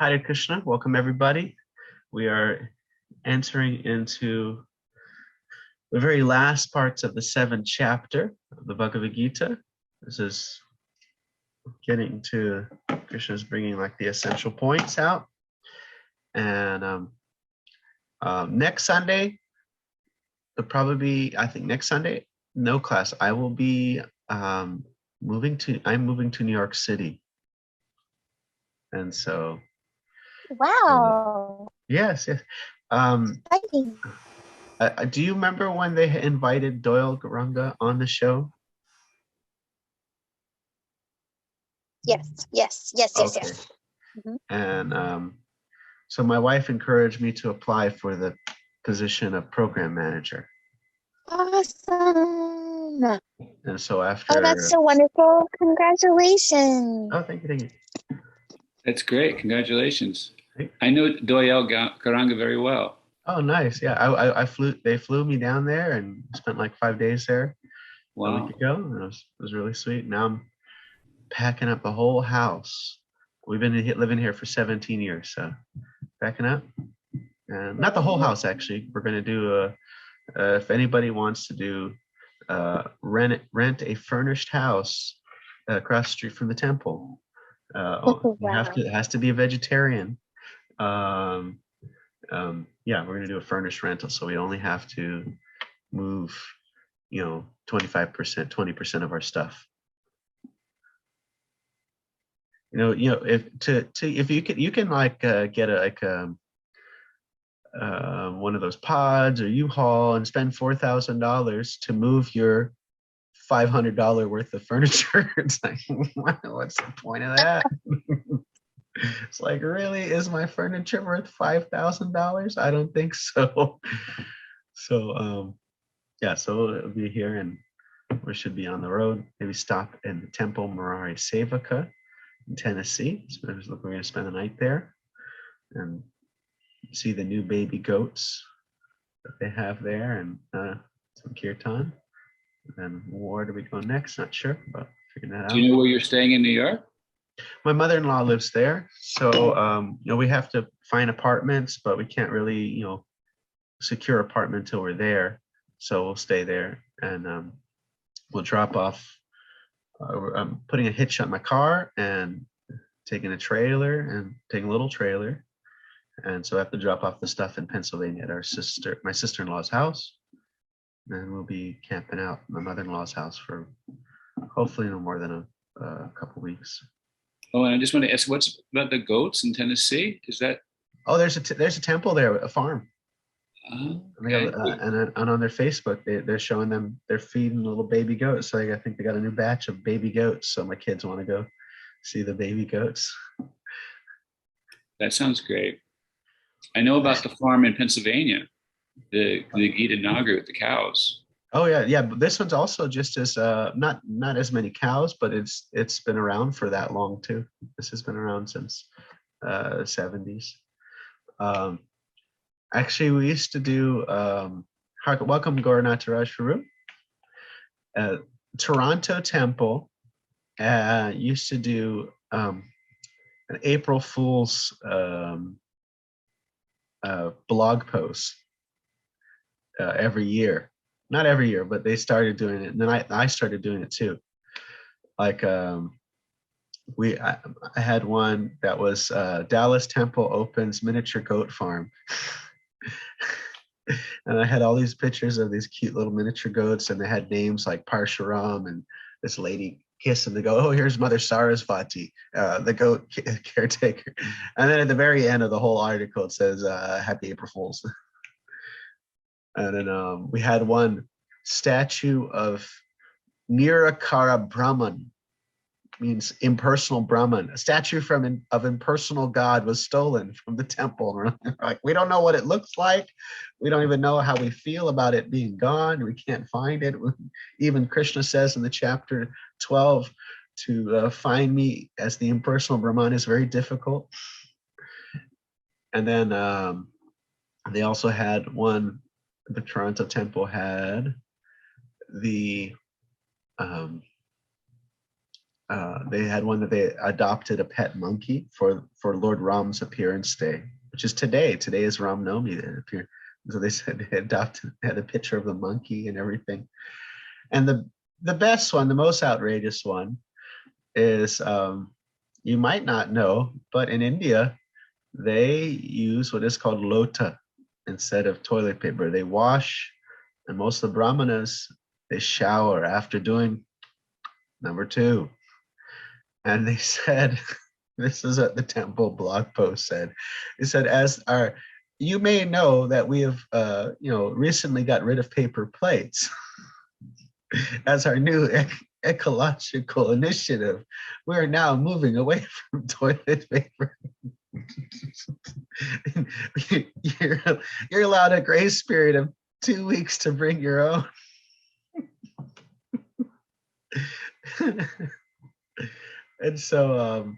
Hare Krishna, welcome everybody. We are entering into the very last parts of the 7th chapter of the Bhagavad Gītā. This is getting to, Krishna's bringing like the essential points out. And next Sunday, I think next Sunday, no class. I will be moving to New York City. And so wow. Yes. Exciting. Do you remember when they invited Doyle Garanga on the show? Yes. Okay. Mm-hmm. And so my wife encouraged me to apply for the position of program manager. Awesome. And so after... Oh, that's so wonderful. Congratulations. Oh, thank you. That's great. Congratulations. I know Doyle Garanga very well. Oh, nice. Yeah, they flew me down there and spent like 5 days there a week ago. And it was really sweet. Now I'm packing up the whole house. We've been living here for 17 years, so packing up. And not the whole house, actually. We're going to do if anybody wants to do rent a furnished house across the street from the temple. Wow. It has to be a vegetarian. Yeah, we're going to do a furnished rental, so we only have to move, 25%, 20% of our stuff. If you can like get one of those pods or U-Haul and spend $4,000 to move your $500 worth of furniture. It's like, what's the point of that? It's like, really, is my furniture worth $5,000? I don't think so. So it'll be here, and we should be on the road. Maybe stop in the Temple Murari Sevaka in Tennessee. So we're going to spend the night there and see the new baby goats that they have there, and some kirtan. And where do we go next? Not sure, but figuring that out. Do you know where you're staying in New York? My mother-in-law lives there, so we have to find apartments, but we can't really secure an apartment until we're there. So we'll stay there, and we'll drop off. I'm putting a hitch on my car and taking a little trailer, and so I have to drop off the stuff in Pennsylvania at my sister-in-law's house. And we'll be camping out at my mother-in-law's house for hopefully no more than a couple weeks. Oh, and I just want to ask, what's about the goats in Tennessee? Is that? Oh, there's a temple there, a farm. Okay. And on their Facebook, they're showing them, they're feeding little baby goats. So I think they got a new batch of baby goats. So my kids want to go see the baby goats. That sounds great. I know about the farm in Pennsylvania. The Gita Nagar with the cows. Oh yeah. But this one's also just as not as many cows, but it's been around for that long too. This has been around since the 70s. Actually, we used to do welcome Gauranataraj Faru. Toronto Temple used to do an April Fool's blog post. Every year, not every year, but they started doing it, and then I started doing it too. Like I had one that was Dallas Temple opens miniature goat farm, and I had all these pictures of these cute little miniature goats, and they had names like Parshuram and this lady kissing the goat. Oh, here's Mother Sarasvati, the goat caretaker, and then at the very end of the whole article it says Happy April Fools. And then we had one statue of Nirakara Brahman, means impersonal Brahman. A statue of impersonal God was stolen from the temple. Like, we don't know what it looks like. We don't even know how we feel about it being gone. We can't find it. Even Krishna says in the chapter 12 to find me as the impersonal Brahman is very difficult. And then they also had one. The Toronto Temple had the they had one that they adopted a pet monkey for Lord Ram's appearance day, which is today. Today is Ram Navami. They appear. So they said they had a picture of the monkey and everything. And the best one, the most outrageous one, is you might not know, but in India, they use what is called lota instead of toilet paper. They wash, and most of the Brahmanas, they shower after doing number 2. And they said, this is what the temple blog post said. It said, you may know that we have, recently got rid of paper plates as our new ecological initiative. We are now moving away from toilet paper. You're allowed a grace period of 2 weeks to bring your own. And so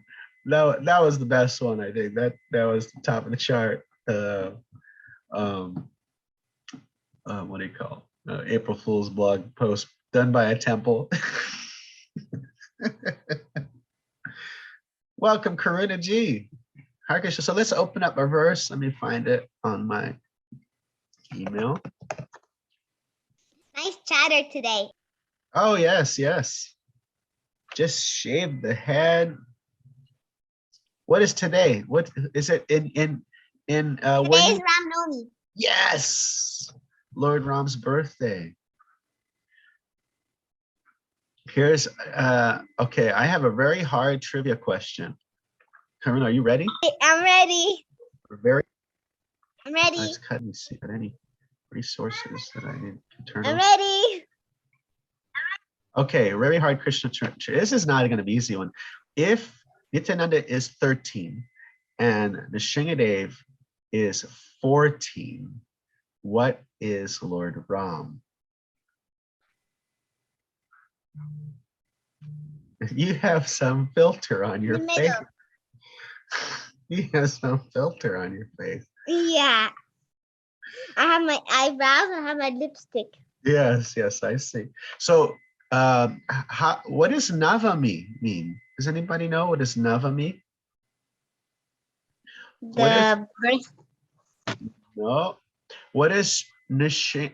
that was the best one. I think that was the top of the chart. What do you call April Fool's blog post done by a temple. Welcome, Karuna G. Hare Krishna. So let's open up a verse. Let me find it on my email. Nice chatter today. Oh yes, yes. Just shave the head. What is today? What is it in Today is Ram Navami. Yes, Lord Ram's birthday. Here's okay. I have a very hard trivia question. Karuna, are you ready? I'm ready. I'm ready. Let's cut and see. Got any resources that I need to turn I'm on? ready. Okay, very hard Krishna. This is not going to be an easy one. If Nityananda is 13 and Nrsingadev is 14, what is Lord Ram? You have some filter on your The face. middle. You have some filter on your face. Yeah. I have my eyebrows. I have my lipstick. Yes, I see. So, what does Navami mean? Does anybody know what does Navami? The birth. No. What is Nityananda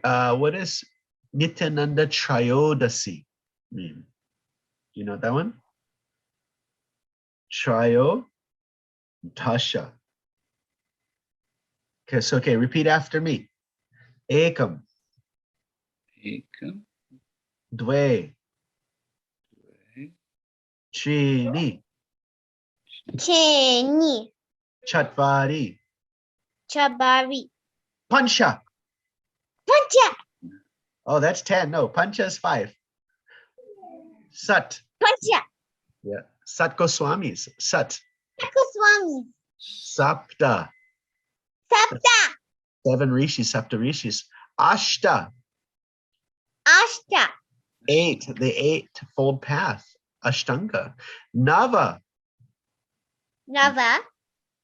Trayodasi mean? You know that one? Trayodasha. Okay, repeat after me. Ekam, Ekam, Dve, Dve, Chini, Cheni. Chatvari, Chabari. Pancha. Pancha. Oh, that's 10. No, Pancha is 5. Sat. Pancha. Yeah. Sat Goswamis. Sat. Swami. Sapta. Sapta. 7 rishis, Sapta rishis. Ashta. Ashta. 8, the 8-fold path. Ashtanga. Nava. Nava.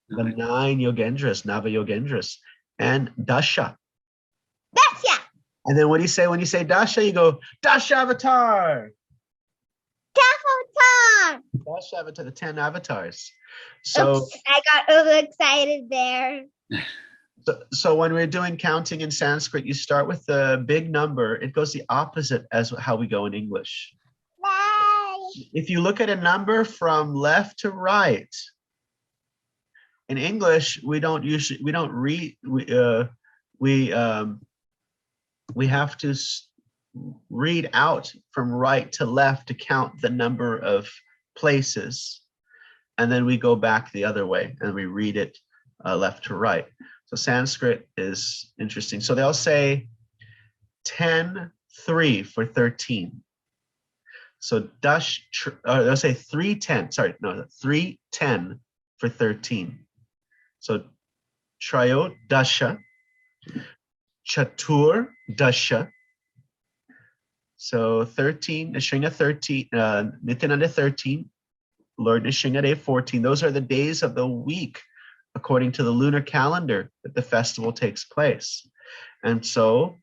The 9 yogendras, Nava yogendras. And Dasha. Dasha. And then what do you say when you say Dasha? You go, Dasha Avatar. Avatar. Dasha Avatar, the 10 avatars. So, Oops, I got overexcited there. so when we're doing counting in Sanskrit, you start with the big number. It goes the opposite as how we go in English. Bye. If you look at a number from left to right, in English, we don't read, we have to read out from right to left to count the number of places. And then we go back the other way and we read it left to right. So Sanskrit is interesting. So they'll say 10, 3 for 13. So they'll say 310, 310 for 13. So Trayot Dasha, Chatur Dasha. So 13, Nrsinga 13, Nityananda 13, Lord Nrsingadev 14. Those are the days of the week according to the lunar calendar that the festival takes place. And so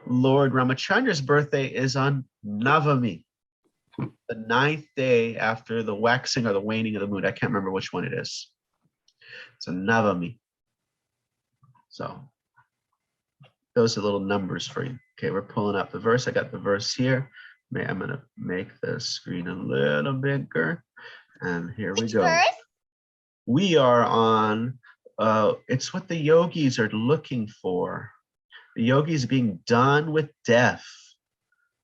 Lord Ramachandra's birthday is on Navami. the 9th day after the waxing or the waning of the moon. I can't remember which one it is. It's a Navami. So those are little numbers for you. Okay, we're pulling up the verse. I got the verse here. I'm going to make the screen a little bigger. And here we Which go. verse? We are on, it's what the yogis are looking for. The yogis being done with death.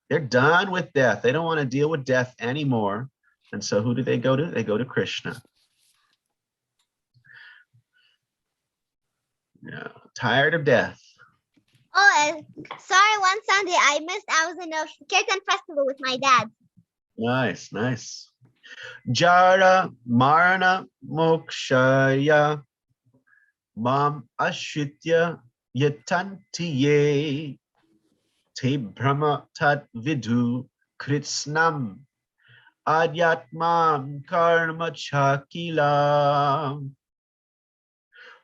They're done with death. They don't want to deal with death anymore. And so who do they go to? They go to Krishna. Yeah, tired of death. Oh, sorry, one Sunday I missed. I was in a Kirtan festival with my dad. Nice, nice. Jara Marana Mokshaya Mam Ashitya Yatantiye Te Brahma Tat Vidu Kritsnam Adyatmam Karma Chakila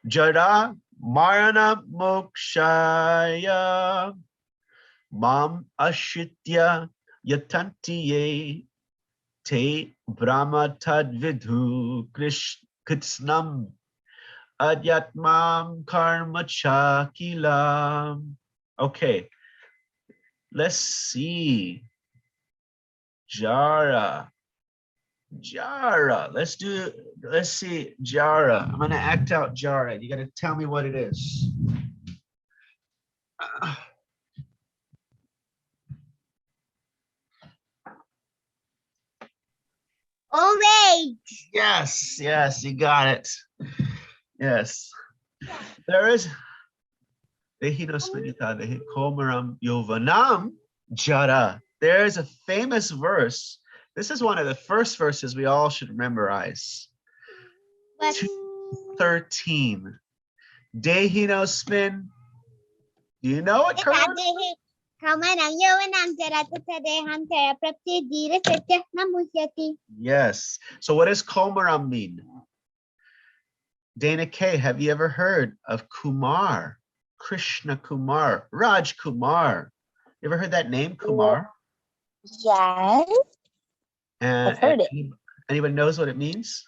Jara Marana Mokshaya Mam Ashitya Yatantiye Te Brahma Tadvidhu Kritsnam Adyatmam Karma Chakilam. Okay, let's see. Jara. Let's see Jara. I'm gonna act out Jara. You gotta tell me what it is. Old age. Yes, you got it. Yes. There is Dehino Smedita Dehi Komaram Yovanam Jara. There's a famous verse. This is one of the first verses we all should memorize. But 13. Dehino Spin. Do you know it, Karan? Yes. So what does Komaram mean? Dana K, have you ever heard of Kumar? Krishna Kumar, Raj Kumar. You ever heard that name, Kumar? yes. And, I've heard it. Anyone knows what it means?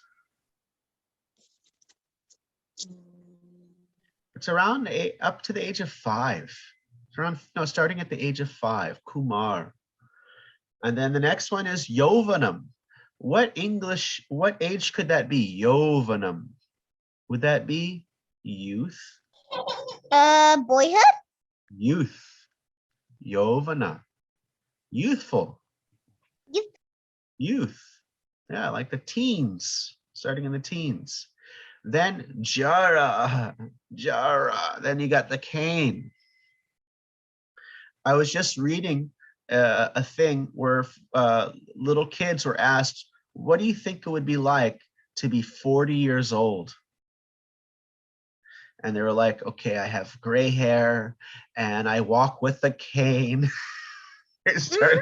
It's around up to the age of 5. It's around, no, starting at the age of 5, Kumar. And then the next one is Yovanam. What age could that be? Yovanam. Would that be youth? Boyhood? Youth. Yovana. Youthful. Youth. Yeah, like the teens, starting in the teens. Then Jara. Then you got the cane. I was just reading a thing where little kids were asked, what do you think it would be like to be 40 years old? And they were like, okay, I have gray hair and I walk with a cane. That's so funny.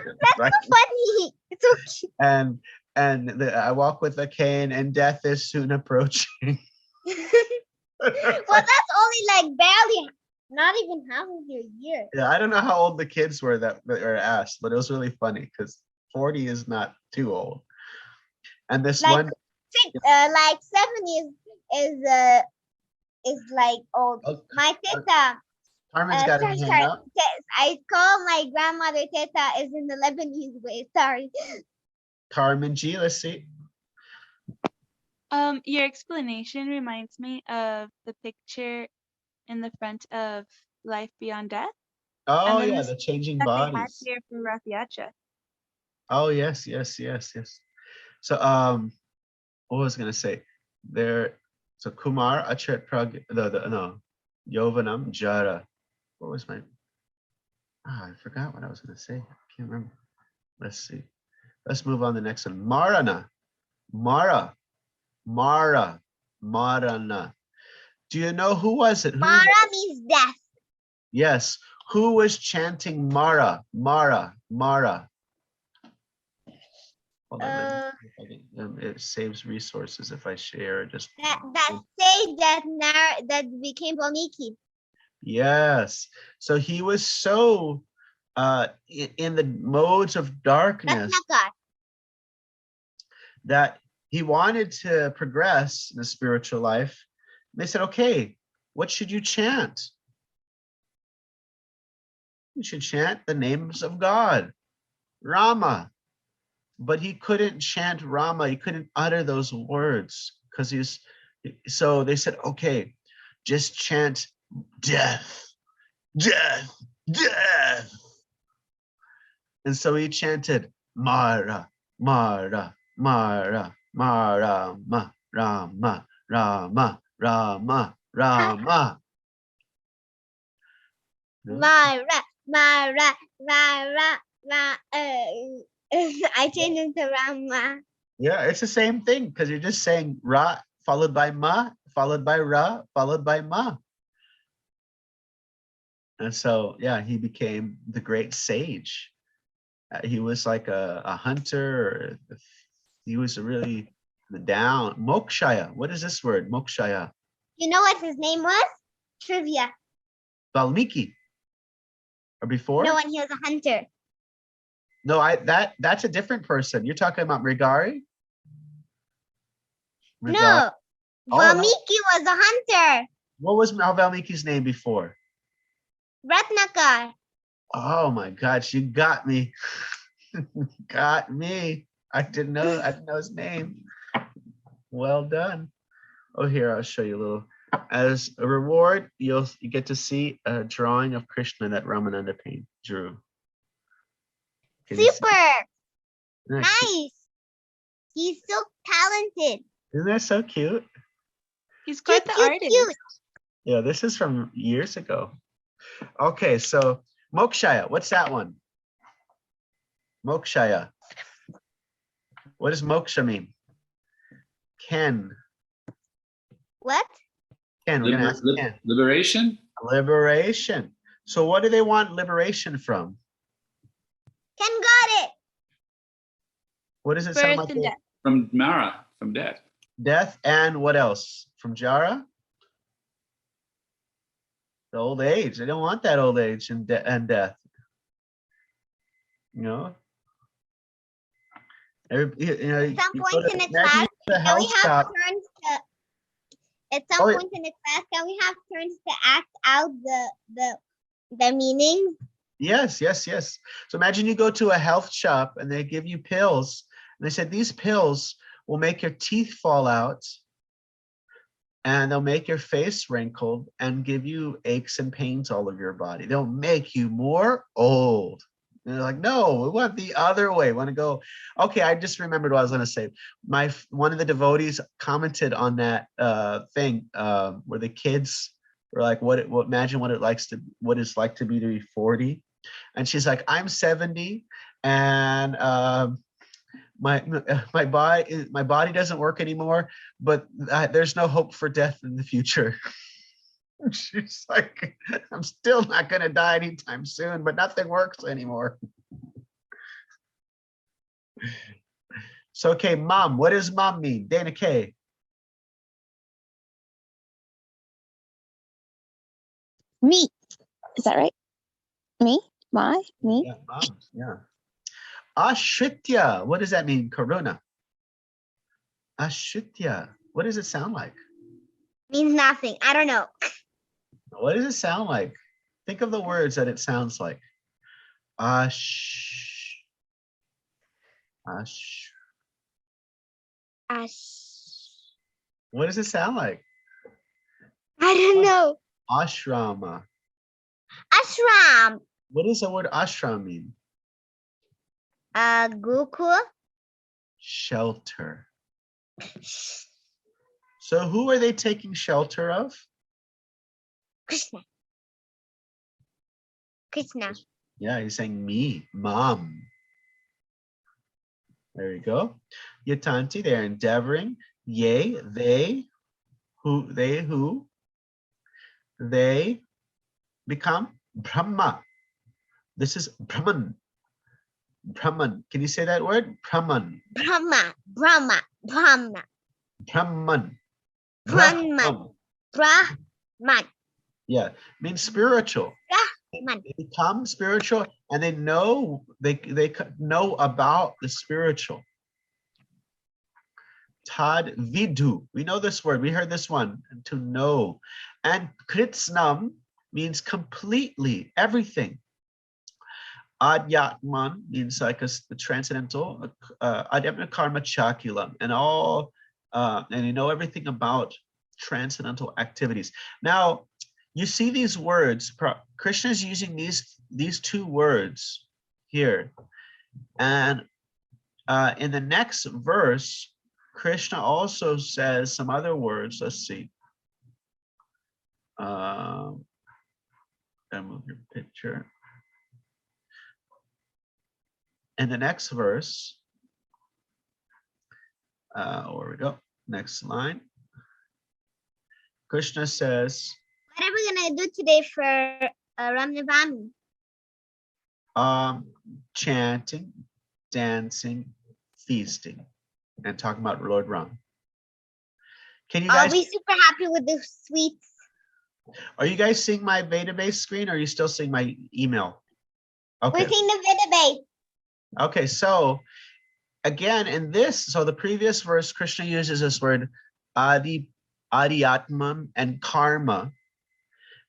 It's so cute. I walk with a cane and death is soon approaching. Well, that's only like barely, not even half of your year. Yeah, I don't know how old the kids were that were asked, but it was really funny because 40 is not too old. And this like, one, like 70 is like old. oh, My teta. Carmen's got her hand up. I call my grandmother teta is in the Lebanese way. Sorry. Carmen G, let's see. Your explanation reminds me of the picture in the front of Life Beyond Death. Oh yeah, the changing that bodies. They had here for Rath Yacha. Oh yes. So what was I gonna say? There. So Kumar Achat Prag. No, Yovanam Jara. What was my? I forgot what I was gonna say. I can't remember. Let's see. Let's move on to the next one. Marana. Marana. Do you know who was it? Mara means death. Yes. Who was chanting Mara? Hold on, it saves resources if I share. Just that sage that became Valmiki. Yes. So he was so in the modes of darkness. Ratnakar. that he wanted to progress in the spiritual life. They said, okay, what should you chant? You should chant the names of God, Rama. But he couldn't chant Rama. He couldn't utter those words because so they said, okay, just chant death, death, death. And so he chanted Mara, Mara, Mara, Mara, Rama, Rama, Rama, Rama, Rama. Mara. I changed it to Rama. Yeah, it's the same thing because you're just saying Ra followed by Ma, followed by Ra, followed by Ma. And so, yeah, he became the great sage. He was like a hunter. He was really down. Mokshaya. What is this word? Mokshaya. You know what his name was? Trivia. Valmiki. Or before? No, and he was a hunter. No, that's a different person. You're talking about Mrigari? No, Valmiki was a hunter. What was Valmiki's name before? Ratnakar. Oh my gosh, you got me. Got me. I didn't know his name. Well done. Oh, here, I'll show you a little. As a reward, you get to see a drawing of Krishna that Ramananda drew. Super. Nice. He's so talented. Isn't that so cute? He's quite the artist. Cute. Yeah, this is from years ago. Okay, so Mokshaya, what's that one? Mokshaya. What does moksha mean? Ken. What? Ken, we're gonna ask Ken. Liberation? Liberation. So what do they want liberation from? Ken got it. What does it sound Birth like? and death. From Mara, from death. Death and what else? From Jara? The old age. They don't want that old age and death. You know? At some point in the class, can we have turns to? At some point in the class, can we have turns to act out the meaning? Yes. So imagine you go to a health shop and they give you pills, and they said these pills will make your teeth fall out, and they'll make your face wrinkled and give you aches and pains all over your body. They'll make you more old. And they're like, no, we want the other way. We want to go. Okay, I just remembered what I was going to say. One of the devotees commented on that thing where the kids were like, imagine what it's like to be 40. And she's like, I'm 70 and my body doesn't work anymore, but there's no hope for death in the future. She's like, I'm still not going to die anytime soon, but nothing works anymore. So, okay, mom, what does mom mean? Dana K. Me. Is that right? Me? My? Me? Yeah, mom. Yeah. Ashritya. What does that mean? Karuna. Ashritya. What does it sound like? Means nothing. I don't know. What does it sound like? Think of the words that it sounds like. Ash. What does it sound like? I don't know. Ashrama. Ashram. What does the word ashram mean? Gokul. Shelter. So who are they taking shelter of? Krishna. Yeah, he's saying me, mom. There you go. Yatanti, they're endeavoring. Yea, they become Brahma. This is Brahman. Brahman. Can you say that word? Brahman. Brahman. Yeah, means spiritual. Brahman. They become spiritual, and they know about the spiritual. Tad vidu. We know this word. We heard this one. To know. And kritsnam means completely, everything. Adhyatman means like the transcendental. Adhyatma karma chakulam. And all, and you know everything about transcendental activities. Now, you see these words. Krishna is using these two words here. And in the next verse, Krishna also says some other words. Let's see. Move your picture. In the next verse, where we go, next line. Krishna says, what are we gonna do today for Ramnavami? Chanting, dancing, feasting, and talking about Lord Ram. Can you guys? Are we super happy with the sweets? Are you guys seeing my database screen, or are you still seeing my email? Okay. We're seeing the database. Okay, so again, in this, so the previous verse, Krishna uses this word adhyatman and karma.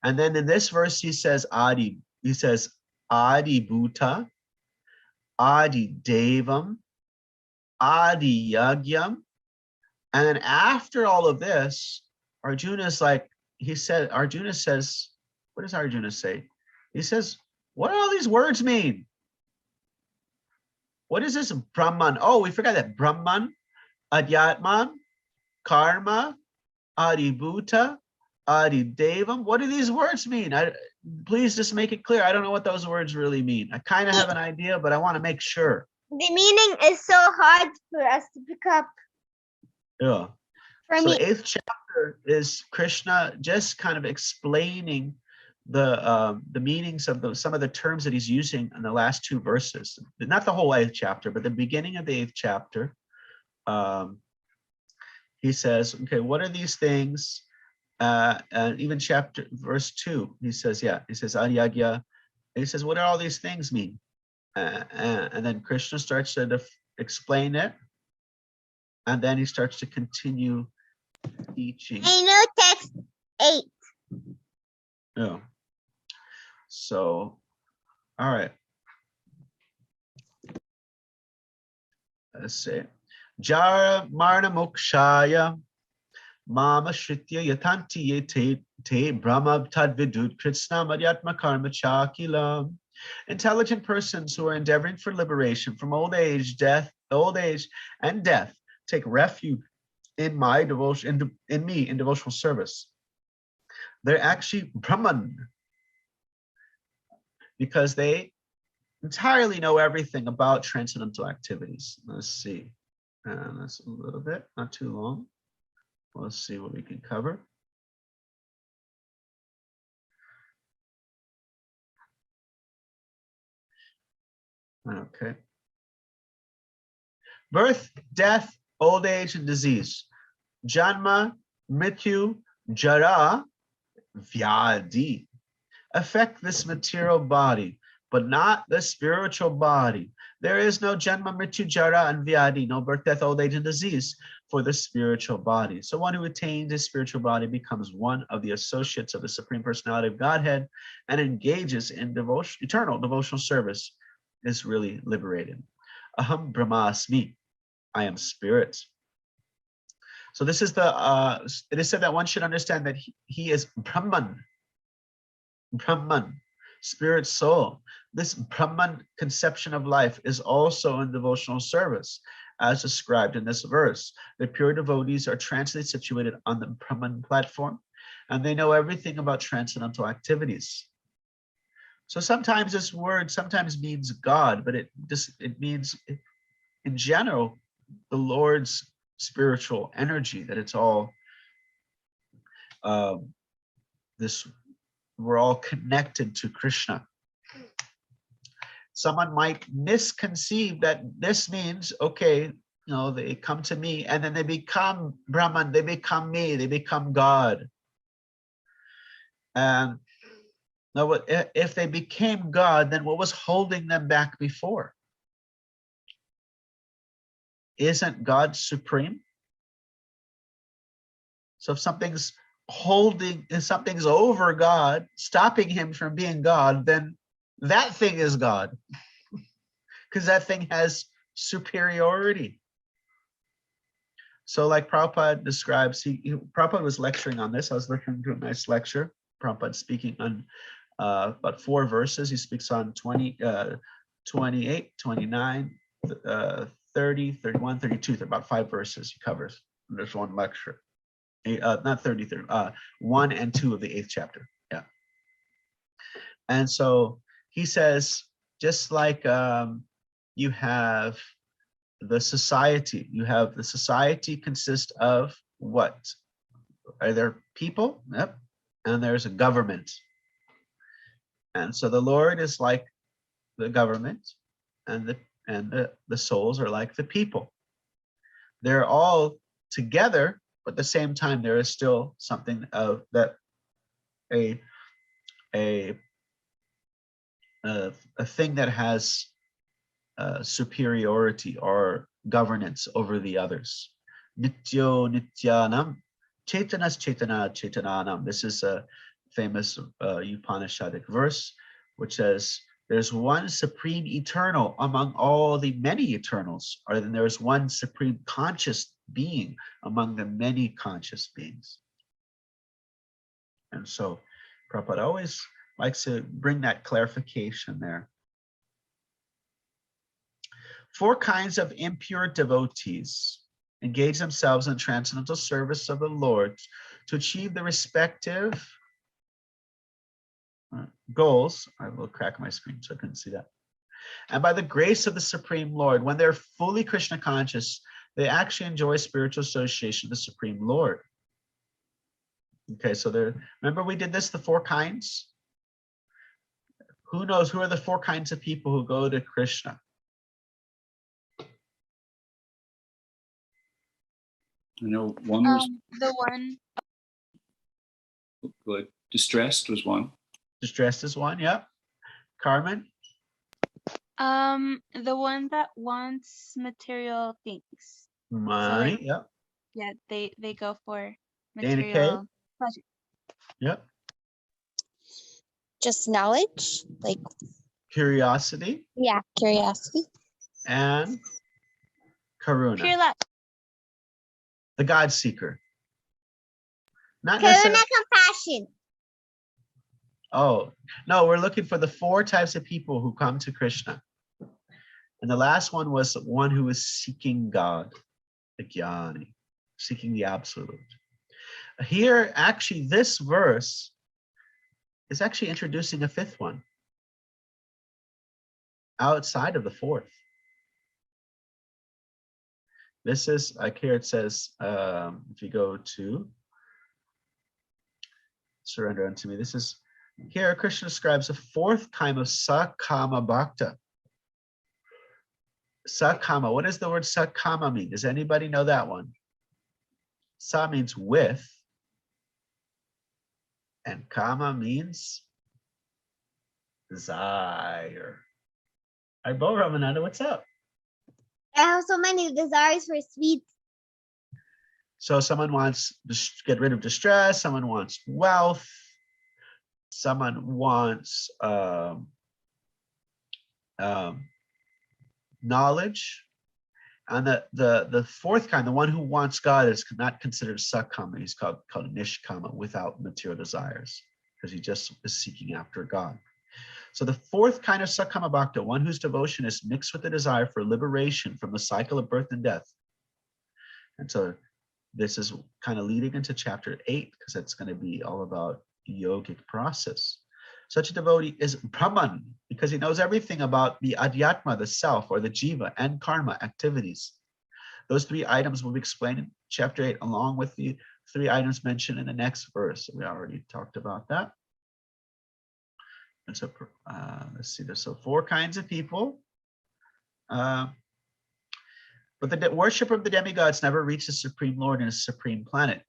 And then in this verse, he says adi. He says adi bhuta, adi devam, adi yagyam. And then after all of this, Arjuna's like, Arjuna says, what does Arjuna say? He says, what do all these words mean? What is this Brahman? Oh, we forgot that Brahman, Adhyatman, Karma, Adibhuta, Adidevam. What do these words mean? Please just make it clear. I don't know what those words really mean. I kind of have an idea, but I want to make sure. The meaning is so hard for us to pick up. Yeah. For so me. The 8th chapter is Krishna just kind of explaining the meanings of some of the terms that he's using in the last 2 verses. Not the whole 8th chapter, but the beginning of the 8th chapter. He says, okay, what are these things? And even verse 2, he says, Aryagya. He says, what do all these things mean? And then Krishna starts to explain it. And then he starts to continue teaching. I know text 8. Yeah. So, all right. Let's see. Jara marna mokshaya mama shritya yatanti te brahma tadvidut kritsna madhyatma karma chakila. Intelligent persons who are endeavoring for liberation from old age and death take refuge in my devotion, in me, in devotional service. They're actually Brahman because they entirely know everything about transcendental activities. Let's see. That's a little bit, not too long. Let's see what we can cover. Okay. Birth, death, old age, and disease. Janma, mrityu, jara, vyadi affect this material body, but not the spiritual body. There is no janma, mrityu, jara, and vyadi, no birth, death, old age, and disease for the spiritual body. So one who attains his spiritual body becomes one of the associates of the Supreme Personality of Godhead and engages in eternal devotional service, is really liberated. Aham Brahmasmi, I am spirit. So this is it is said that one should understand that he is Brahman, spirit soul. This Brahman conception of life is also in devotional service, as described in this verse. The pure devotees are transcendently situated on the Brahman platform, and they know everything about transcendental activities. So sometimes this word sometimes means God, but it means, in general, the Lord's spiritual energy, that it's all we're all connected to Krishna. Someone might misconceive that this means, okay, they come to me and then they become Brahman, they become me, they become God. And now, if they became God, then what was holding them back before? Isn't God supreme? So if something's if something's over God, stopping him from being God, then that thing is God. Because that thing has superiority. So like Prabhupada describes, Prabhupada was lecturing on this. I was listening to a nice lecture. Prabhupada speaking on about 4 verses. He speaks on 28, 29, 30, 31, 32, about 5 verses he covers. And there's one lecture. Not 30, 1 and 2 of the 8th chapter. Yeah. And so he says, just like you have the society, the society consists of what? Are there people? Yep. And there's a government. And so the Lord is like the government, and the souls are like the people. They're all together, but at the same time there is still something of that a thing that has superiority or governance over the others. Nityo nityanam, chetanas chetana chetananam. This is a famous Upanishadic verse which says there's one supreme eternal among all the many eternals, or then there's one supreme conscious being among the many conscious beings. And so Prabhupada always likes to bring that clarification there. 4 kinds of impure devotees engage themselves in transcendental service of the Lord to achieve the respective goals. I will crack my screen so I couldn't see that. And by the grace of the Supreme Lord, when they're fully Krishna conscious, they actually enjoy spiritual association with the Supreme Lord. Okay, so remember we did this, the 4 kinds? Who knows who are the 4 kinds of people who go to Krishna? I know one was the one. good. Distressed was one. Distressed is one, yep. Carmen? The one that wants material things. Money, yep. Yeah, they go for Dana K? material pleasure. Yep. Just knowledge, like Curiosity curiosity. and Karuna. Pure love. The God seeker. Not Karuna, necessarily. compassion. Oh, no, we're looking for the 4 types of people who come to Krishna. And the last one was one who was seeking God, the Jnani, seeking the absolute. Here, actually, this verse is actually introducing a 5th one outside of the 4th. This is, like here it says, if you go to surrender unto me, this is, here Krishna describes a 4th kind of Sakama Bhakta. Sakama, what does the word Sakama mean? Does anybody know that one? Sa means with, and Kama means desire. All right, Bo Ramananda, what's up? I have so many desires for sweets. So someone wants to get rid of distress, someone wants wealth, someone wants knowledge, and the 4th kind, the one who wants God, is not considered sakama. He's called nishkama, without material desires, because he just is seeking after God. So the 4th kind of sakama bhakta, one whose devotion is mixed with the desire for liberation from the cycle of birth and death. And so this is kind of leading into chapter 8, because it's going to be all about the yogic process. Such a devotee is Brahman, because he knows everything about the adhyatma, the self, or the jiva, and karma activities. Those 3 items will be explained in chapter 8, along with the 3 items mentioned in the next verse. We already talked about that. And so let's see, there's so 4 kinds of people. But the worship of the demigods never reached the Supreme Lord in a supreme planet.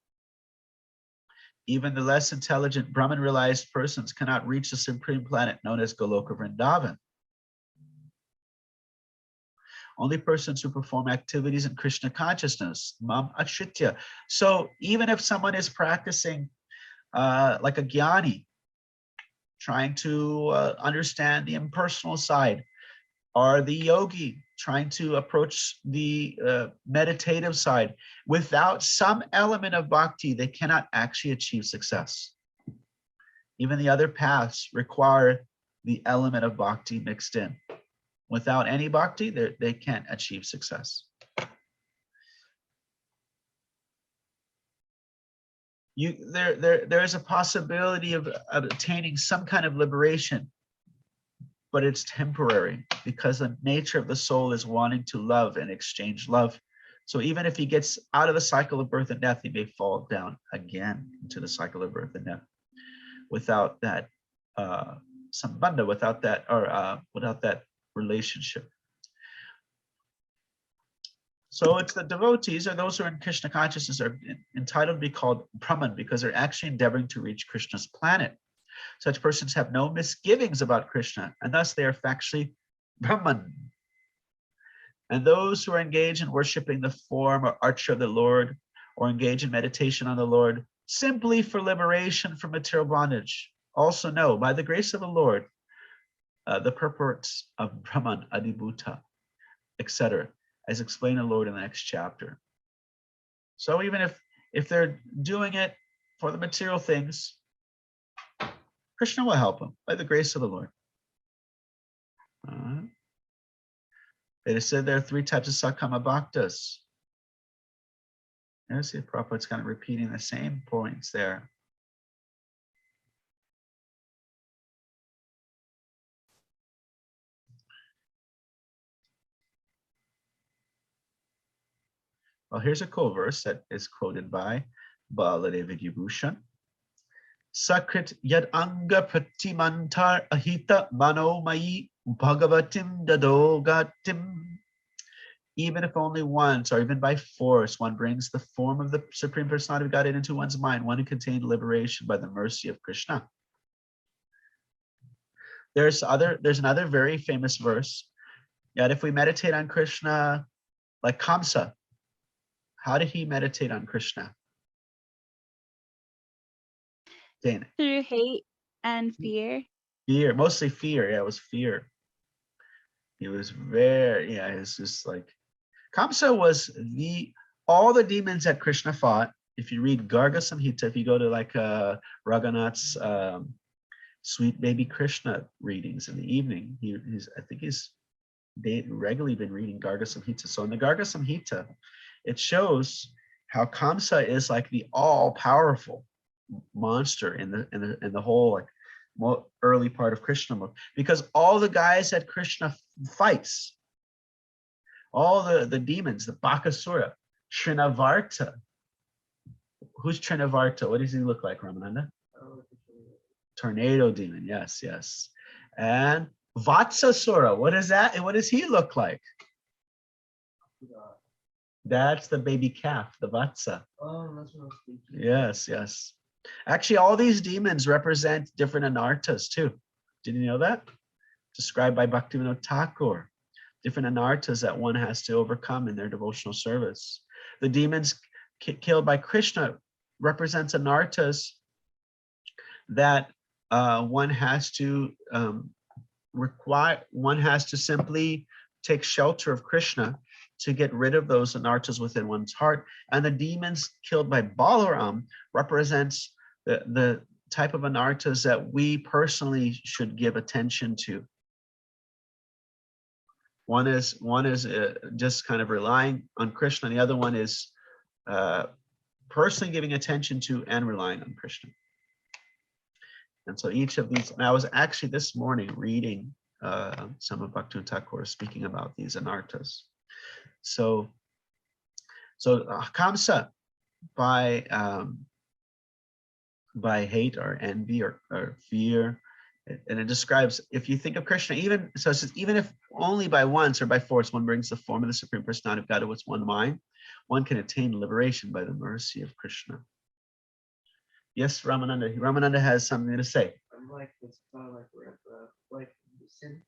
Even the less intelligent Brahman realized persons cannot reach the supreme planet known as Goloka Vrindavan. Only persons who perform activities in Krishna consciousness, mam achitya. So even if someone is practicing like a jnani, trying to understand the impersonal side, or the yogi trying to approach the meditative side, without some element of bhakti, they cannot actually achieve success. Even the other paths require the element of bhakti mixed in. Without any bhakti, they can't achieve success. There is a possibility of obtaining some kind of liberation, but it's temporary because the nature of the soul is wanting to love and exchange love. So even if he gets out of the cycle of birth and death, he may fall down again into the cycle of birth and death without that sambandha, without that relationship. So it's the devotees, or those who are in Krishna consciousness, are entitled to be called Brahman because they're actually endeavoring to reach Krishna's planet. Such persons have no misgivings about Krishna, and thus they are factually Brahman. And those who are engaged in worshiping the form or archer of the Lord, or engage in meditation on the Lord, simply for liberation from material bondage, also know, by the grace of the Lord, the purports of Brahman, Adibhuta, etc., as explained in the Lord in the next chapter. So even if they're doing it for the material things, Krishna will help them by the grace of the Lord. It is said there are 3 types of Sakama Bhaktas. Notice if Prabhupada's kind of repeating the same points there. Well, here's a cool verse that is quoted by Baladeva Vibhushan. Sakrit yad anga pratimantar ahita manomai bhagavatim dadogatim. Even if only once, or even by force, one brings the form of the Supreme Personality of Godhead into one's mind, one can attain liberation by the mercy of Krishna. There's another very famous verse. Yet if we meditate on Krishna like Kamsa, how did he meditate on Krishna? Dana. Through hate and fear. Fear, mostly fear. Yeah, it was fear. He was very, it's just like, Kamsa was all the demons that Krishna fought. If you read Garga Samhita, if you go to like Raghunath's Sweet Baby Krishna readings in the evening, I think he's regularly been reading Garga Samhita. So in the Garga Samhita, it shows how Kamsa is like the all-powerful monster in the whole like early part of Krishna, because all the guys that Krishna fights, all the demons, the Bakasura, Trinavarta. Who's Trinavarta? What does he look like, Ramananda? Tornado demon, yes. And Vatsasura, what is that? And what does he look like? That's the baby calf, the Vatsa. Oh, that's what I was thinking. Yes. Actually, all these demons represent different anarthas too. Did you know that? Described by Bhaktivinoda Thakur. Different anarthas that one has to overcome in their devotional service. The demons killed by Krishna represents anarthas that one has to simply take shelter of Krishna to get rid of those anarthas within one's heart. And the demons killed by Balaram represents the type of anarthas that we personally should give attention to. One is just kind of relying on Krishna, and the other one is personally giving attention to and relying on Krishna. And so each of these, and I was actually this morning reading some of Bhaktivinoda Thakur speaking about these anarthas. So Kamsa, by hate or envy or fear, and it describes, if you think of Krishna, even so, it says, even if only by once or by force one brings the form of the Supreme Personality of Godhead with one mind, one can attain liberation by the mercy of Krishna. Yes, Ramananda. Ramananda has something to say. I'm like, it's kind of like we're at the sin.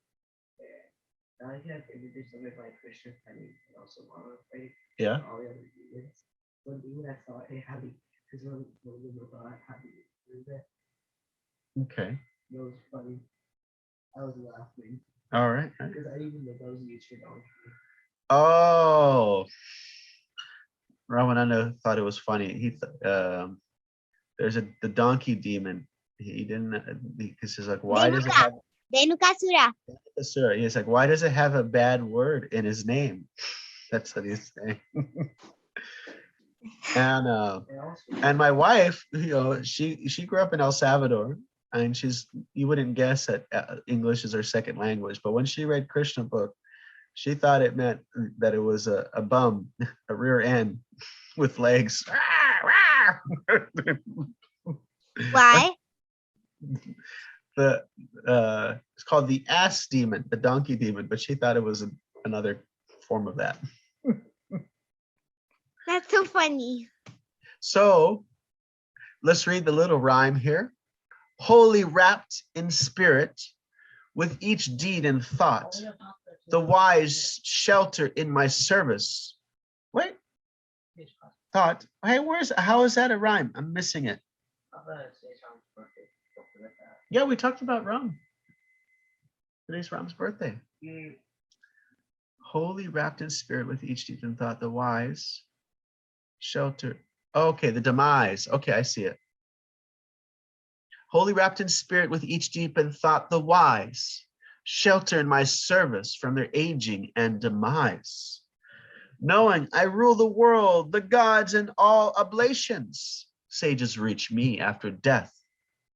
Yeah. Okay. All right. Oh, Ramananda thought it was funny. There's the donkey demon. He didn't because he's like, why does it have Denukasura. Sure. He's like, why does it have a bad word in his name? That's what he's saying. And my wife, she grew up in El Salvador, and you wouldn't guess that English is her second language, but when she read Krishna book, she thought it meant that it was a bum, a rear end with legs. Why? It's called the ass demon, the donkey demon, but she thought it was another form of that. That's so funny. So let's read the little rhyme here. Wholly wrapped in spirit, with each deed and thought, the wise shelter in my service. Wait, thought. Hey, how is that a rhyme? I'm missing it. Yeah, we talked about Ram. Today's Ram's birthday. Wholly wrapped in spirit, with each deed and thought, the wise shelter. Okay, the demise. Okay, I see it. Wholly wrapped in spirit, with each deep in thought, the wise shelter in my service from their aging and demise. Knowing I rule the world, the gods and all oblations, sages reach me after death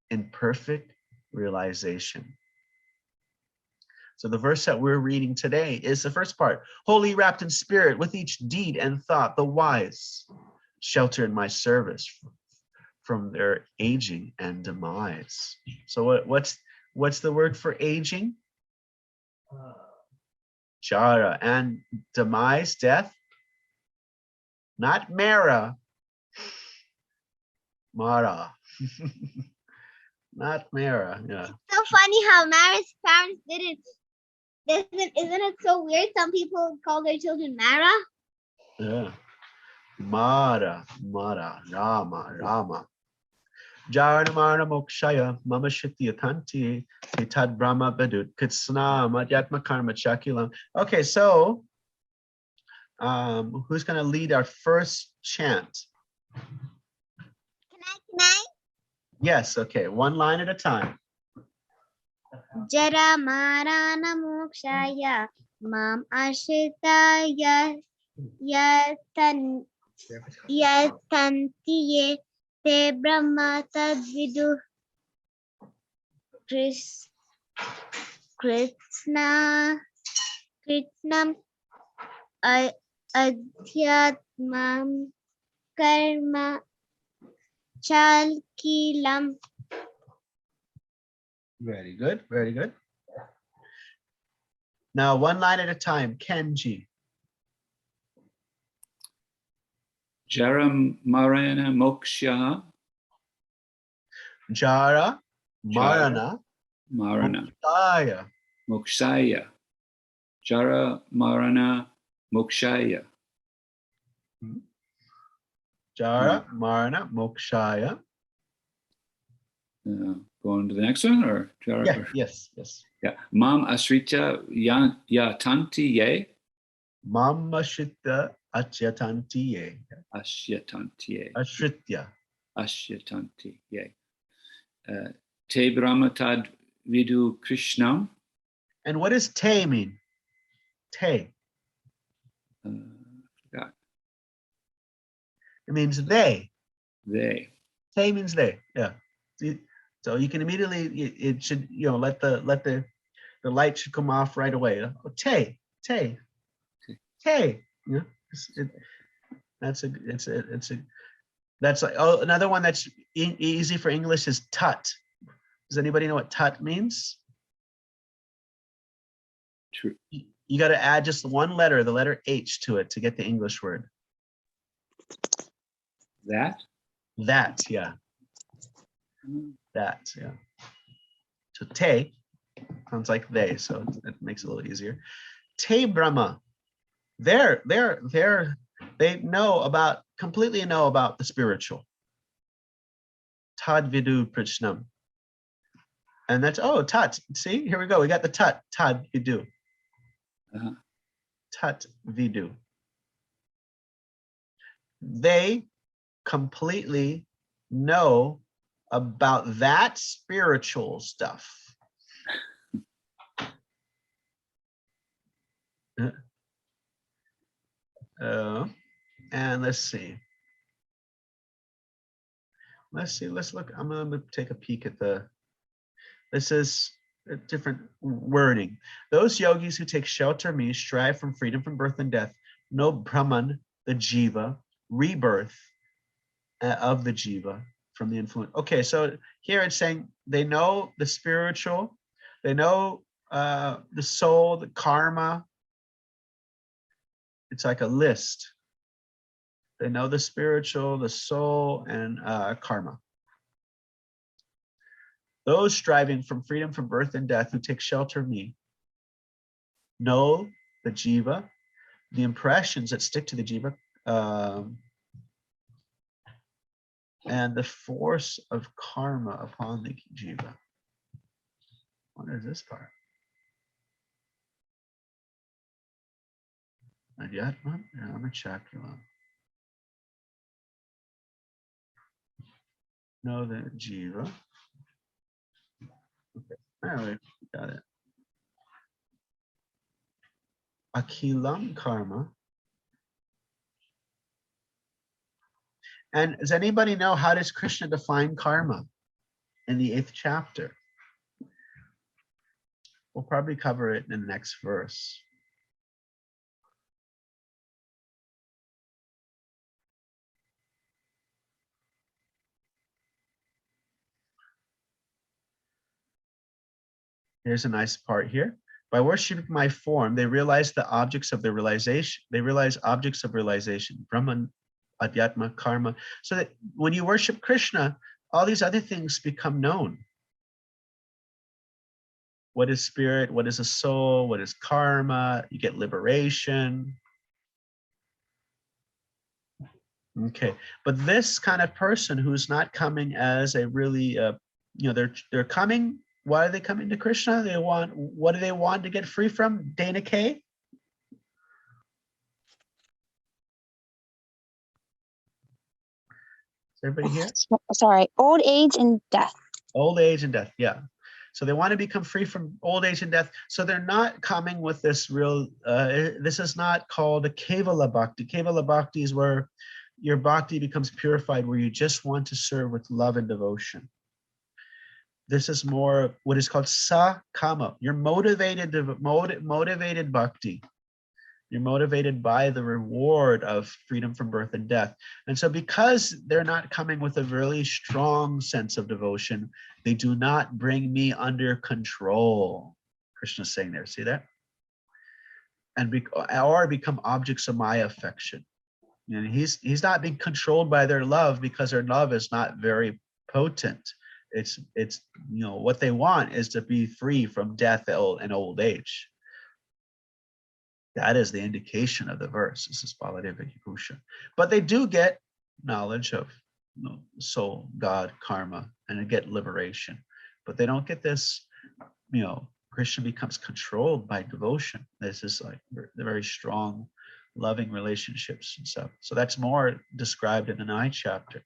in perfect realization. So the verse that we're reading today is the first part. Wholly wrapped in spirit, with each deed and thought, the wise shelter in my service from their aging and demise. So what's the word for aging? Jara. And demise, death? Not Mara. Mara. Not Mara. Yeah. So funny how Mara's parents didn't. Isn't it so weird? Some people call their children Mara. Yeah. Mara, Rama. Jaranamara mokshaya mama shityatanti hitad brahma bedut kitsna madhyatma karma chakulam. Okay, so who's going to lead our first chant? Can I? Yes, okay, one line at a time. Jara marana mokshaya mam ashitaya yatantiye te brahma tadvidu Krishnam adhyatmam karma chalkilam. Very good, very good. Now one line at a time. Kenji. Jaram Marana Moksha. Jara Marana Mokshaya. Mokshaya. Jara Marana Mokshaya. Jara Marana Mokshaya. Going to the next one, or Jara? Yeah, yes. Yeah. Mam Asrita Yatanti Ye. Mam Ashita Achyatanti Ye. Ashyatanti Ye. Ashritya. Ashyatanti Ye. Te Brahmatad Vidu Krishnam. And what does te mean? Te. Forgot. It means they. They. Te means they. Yeah. So you can immediately, it should, let the light should come off right away. Oh, te. Yeah. That's like, another one that's easy for English is tut. Does anybody know what tut means? True. You got to add just one letter, the letter H to it to get the English word. That, yeah. That, yeah. So te, Sounds like they, so it makes it a little easier. Te Brahma. They completely know about the spiritual. Tad vidu Prishnam. And that's, oh, tat. See, here we go. We got the tat. Tad vidu. Tat vidu. They completely know about that spiritual stuff. And let's see. Let's look. I'm going to take a peek at this is a different wording. Those yogis who take shelter of me strive from freedom from birth and death. No Brahman, the jiva, rebirth of the jiva from the influence. Okay, so here it's saying they know the spiritual, they know the soul, the karma. It's like a list. They know the spiritual, the soul, and karma. Those striving from freedom from birth and death who take shelter of me know the jiva, the impressions that stick to the jiva, and the force of karma upon the jiva. What is this part? Adhyatma? Yeah, I'm a chapter one. Know the jiva. Okay, there we got it. Akilam karma. And does anybody know how does Krishna define karma in the 8th chapter? We'll probably cover it in the next verse. Here's a nice part here. By worshiping my form, they realize the objects of their realization. They realize objects of realization, Brahman, Adhyatma, karma. So that when you worship Krishna, all these other things become known. What is spirit? What is a soul? What is karma? You get liberation. Okay, but this kind of person who's not coming as a really, they're coming. Why are they coming to Krishna? What do they want to get free from? Dana K? Is everybody here? Sorry, old age and death. Old age and death, yeah. So they want to become free from old age and death. So they're not coming with this real, this is not called a Kevala Bhakti. Kevala Bhakti is where your bhakti becomes purified, where you just want to serve with love and devotion. This is more what is called sakama. You're motivated bhakti. You're motivated by the reward of freedom from birth and death. And so because they're not coming with a really strong sense of devotion, they do not bring me under control. Krishna's saying there, see that? Or become objects of my affection. And he's not being controlled by their love because their love is not very potent. It's what they want is to be free from death and old age. That is the indication of the verse. This is Baladeva Yugusha. But they do get knowledge of soul, God, karma, and they get liberation. But they don't get this, Krishna becomes controlled by devotion. This is like the very strong, loving relationships and stuff. So that's more described in the 9th chapter.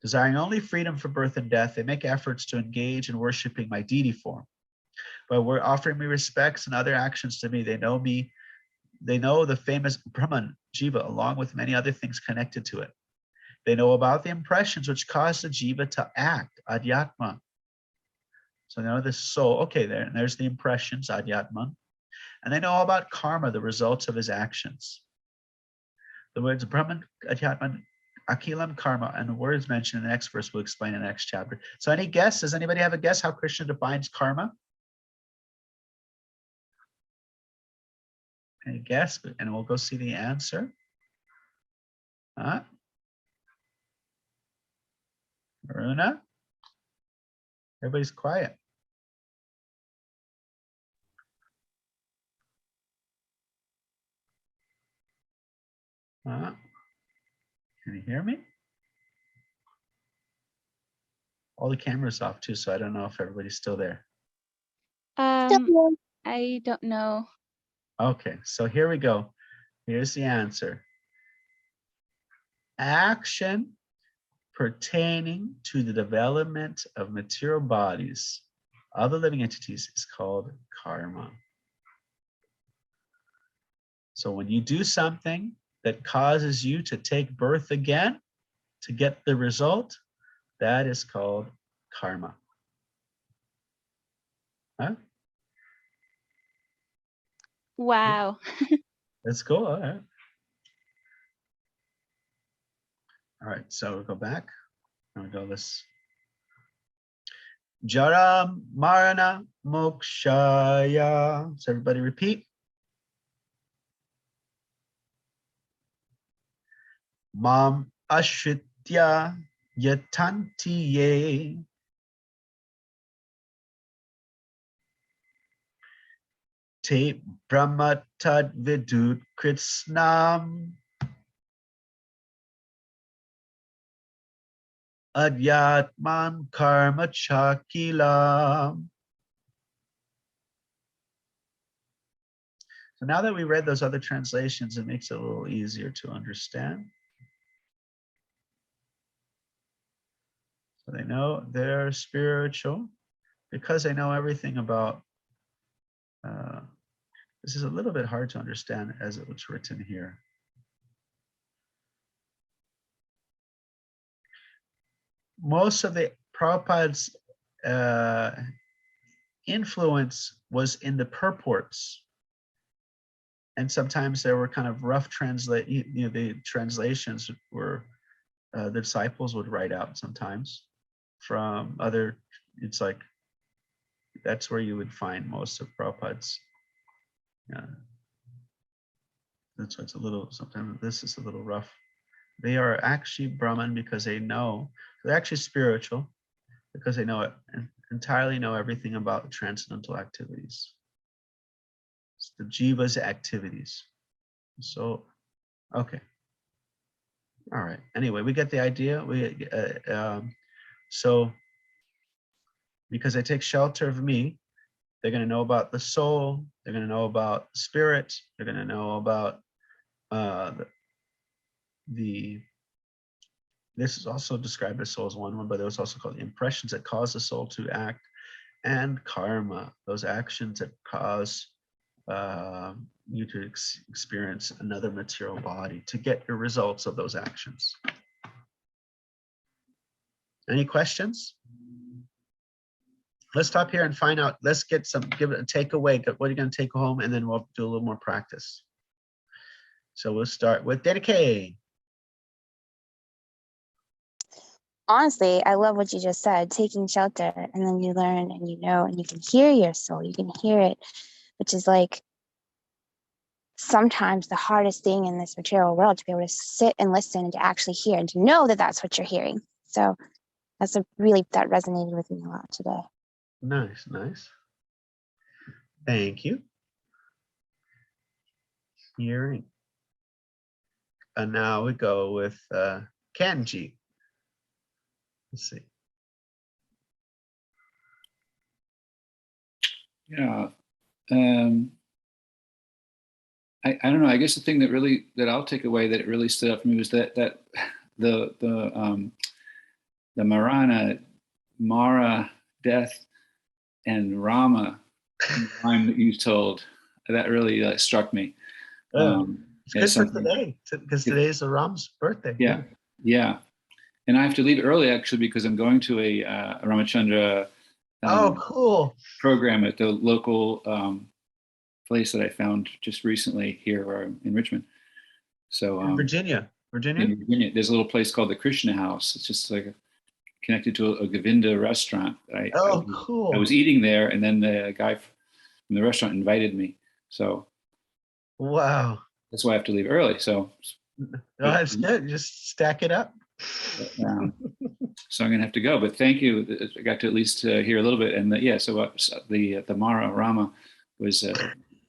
Desiring only freedom from birth and death, they make efforts to engage in worshiping my deity form. By offering me respects and other actions to me, they know me. They know the famous Brahman, Jiva, along with many other things connected to it. They know about the impressions which cause the Jiva to act, Adhyatma. So they know the soul. Okay, there's the impressions, Adhyatma. And they know about karma, the results of his actions. The words Brahman, Adhyatma, Akilam karma, and the words mentioned in the next verse we'll explain in the next chapter. So any guess? Does anybody have a guess how Krishna defines karma? Any guess? And we'll go see the answer. Huh? Varuna? Everybody's quiet. Can you hear me? All the cameras off too, so I don't know if everybody's still there. I don't know. Okay, so here we go. Here's the answer. Action pertaining to the development of material bodies, other living entities, is called karma. So when you do something that causes you to take birth again to get the result, that is called karma. Huh? Wow. That's cool. All right. All right, so we'll go back. And we go this. Jara Marana Mokshaya. So everybody repeat. Mam Ashritya Yatantiye. Te Brahma Tad Vidut Kritsnam. Adyatman Karma Chakila. So now that we read those other translations, it makes it a little easier to understand. So they know they're spiritual because they know everything about. This is a little bit hard to understand as it was written here. Most of the Prabhupada's influence was in the purports. And sometimes there were kind of rough the translations were, the disciples would write out sometimes from other, it's like, that's where you would find most of Prabhupada's. That's why it's a little, sometimes this is a little rough. They are actually Brahman because they know, they're actually spiritual because they know it and entirely know everything about transcendental activities. It's the jiva's activities. So, okay. All right. Anyway, we get the idea. So, because they take shelter of me, they're going to know about the soul. They're going to know about spirit. They're going to know about this is also described as soul as one, but it was also called impressions that cause the soul to act, and karma, those actions that cause you to experience another material body to get your results of those actions. Any questions? Let's stop here and find out. Let's give it a takeaway. What are you going to take home? And then we'll do a little more practice. So we'll start with Dedicate. Honestly, I love what you just said, taking shelter, and then you learn and you know, and you can hear your soul, you can hear it, which is like sometimes the hardest thing in this material world, to be able to sit and listen and to actually hear and to know that that's what you're hearing. So that resonated with me a lot today. Nice, nice. Thank you. Hearing. And now we go with Kanji. Let's see. Yeah. I don't know. I guess the thing that I'll take away that really stood out for me was that the Mara, death, and Rama line that you told, that really struck me. It's good for today, because today is Ram's birthday. Yeah. And I have to leave early actually because I'm going to a Ramachandra cool program at the local place that I found just recently here in Richmond. So in Virginia. In Virginia, there's a little place called the Krishna House. It's just like connected to a Govinda restaurant. Cool. I was eating there, and then the guy from the restaurant invited me. So wow, that's why I have to leave early. So no, that's good. Just stack it up. So I'm going to have to go. But thank you. I got to at least hear a little bit. And the Mara Rama was a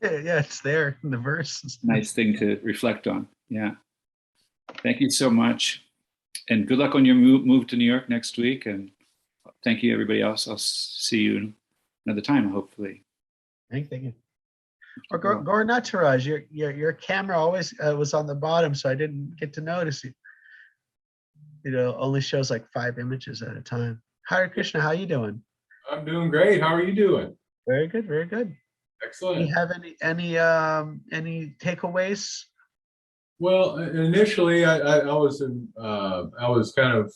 Yeah, it's there in the verse. nice thing to reflect on. Yeah. Thank you so much. And good luck on your move to New York next week. And thank you, everybody else. I'll see you another time, hopefully. Thank you. Or Gornataraj, your camera always was on the bottom, so I didn't get to notice it. You know, only shows like 5 images at a time. Hare Krishna, how you doing? I'm doing great. How are you doing? Very good, very good. Excellent. Do you have any takeaways? Well, initially, I was kind of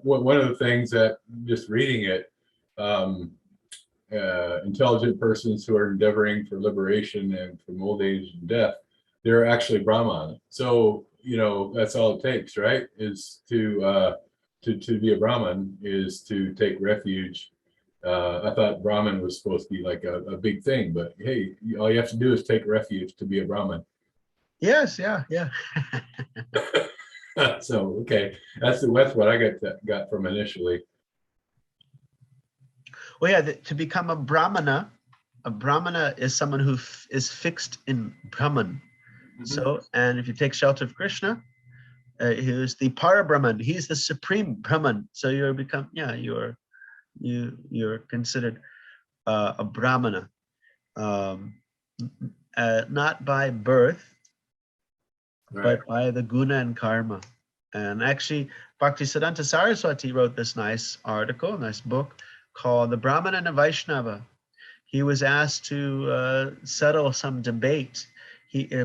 one of the things that just reading it, intelligent persons who are endeavoring for liberation and from old age and death, they're actually Brahmana. So that's all it takes, right? Is to be a Brahman is to take refuge. I thought Brahman was supposed to be like a big thing, but hey, all you have to do is take refuge to be a Brahman. Yes, yeah. So okay, that's what I got from initially. Well, yeah, to become a Brahmana is someone who is fixed in Brahman. Mm-hmm. So, and if you take shelter of Krishna, he is the Para-Brahman. He's the supreme Brahman. So you're considered a Brahmana, not by birth, right, but by the guna and karma. And actually, Bhaktisiddhanta Saraswati wrote this nice book called The Brahmana and the Vaishnava. He was asked to settle some debate.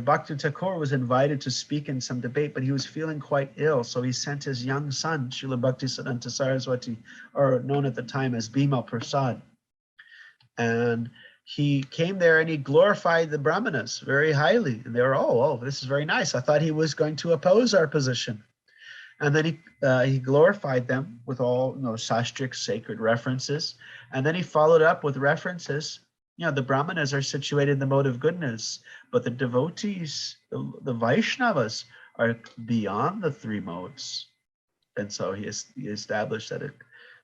Bhakti Thakur was invited to speak in some debate, but he was feeling quite ill. So he sent his young son, Srila Bhaktisiddhanta Saraswati, or known at the time as Bhima Prasad. And he came there and he glorified the Brahmanas very highly. And they were, oh, this is very nice. I thought he was going to oppose our position. And then he glorified them with all sastric sacred references. And then he followed up with references. The Brahmanas are situated in the mode of goodness, but the devotees, the Vaishnavas, are beyond the 3 modes. And so he established that.